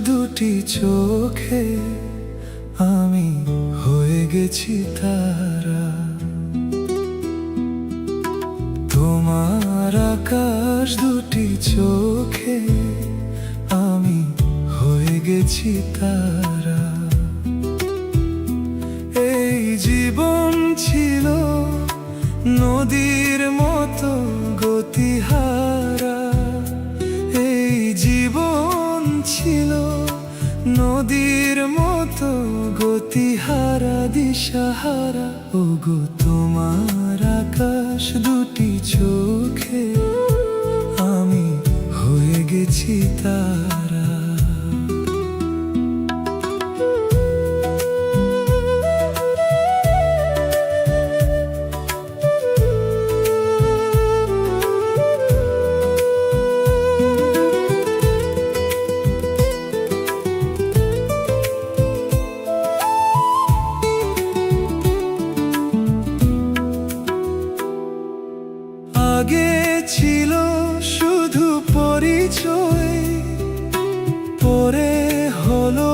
দুটি চোখে আমি হয়ে গেছি তারা। তোমার আকাশ দুটি চোখে আমি হয়ে গেছি তারা। এই জীবন ছিল নদীর মতো গতিহারা, এই জীবন ছিল নদীর মতো গতিহারা দিশাহারা। ওগো তোমার আকাশ দুটি চোখে আমি হয়ে গেছি তারা। আগে ছিল শুধু পরিচয়, পরে হলো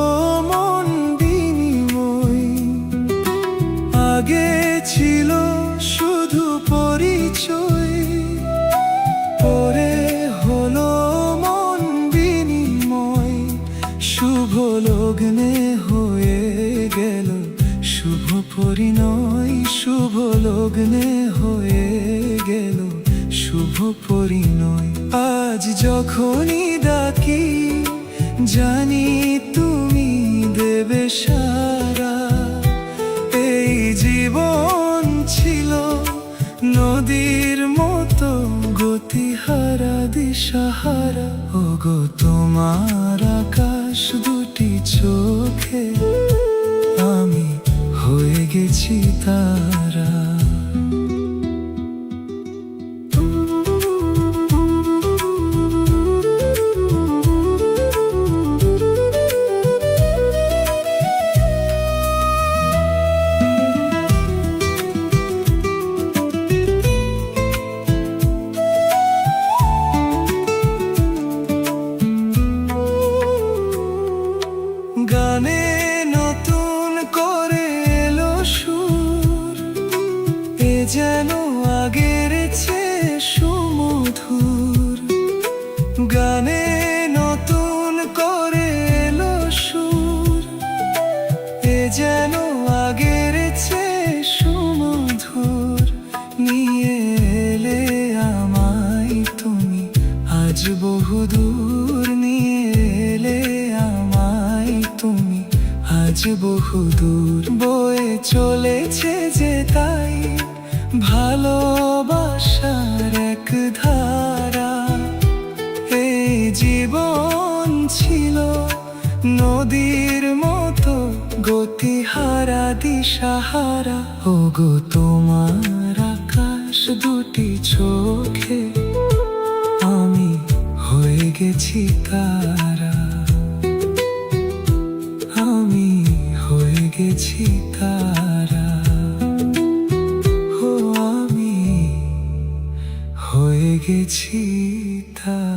মন বিনিময়। আগে ছিল শুধু পরিচয়, পরে হলো মন বিনিময়। শুভ লগ্নে হয়ে গেল শুভ পরিণয়, শুভ লগ্নে হয়ে গেল শুভ পরিণয়। আজ যখনই ডাকি জানি তুমি দেবে সারা। এই জীবন ছিল নদীর মতো গতিহারা দিশাহারা। ওগো তোমার আকাশ দুটি চোখে আমি হয়ে গেছি তারা। গানে নতুন করে এলো সুর, এ যেন আগের চেয়ে সুমধুর। গানে নতুন করে এলো সুর, এ যেন আগের চেয়ে সুমধুর। নিয়ে এলে আমায় তুমি আজ বহুদূর, নিয়ে এলে আমায় তুমি আজ বহুদূর। বয়ে চলেছে যে তাই ভালোবাসার এক ধারা। এই জীবন ছিল নদীর মতো গতিহারা দিশাহারা। ওগো তোমার আকাশ দুটি চোখে আমি হয়ে গেছি তারা। আমি হয়ে গেছি তারা, ও আমি হয়ে গেছি তারা।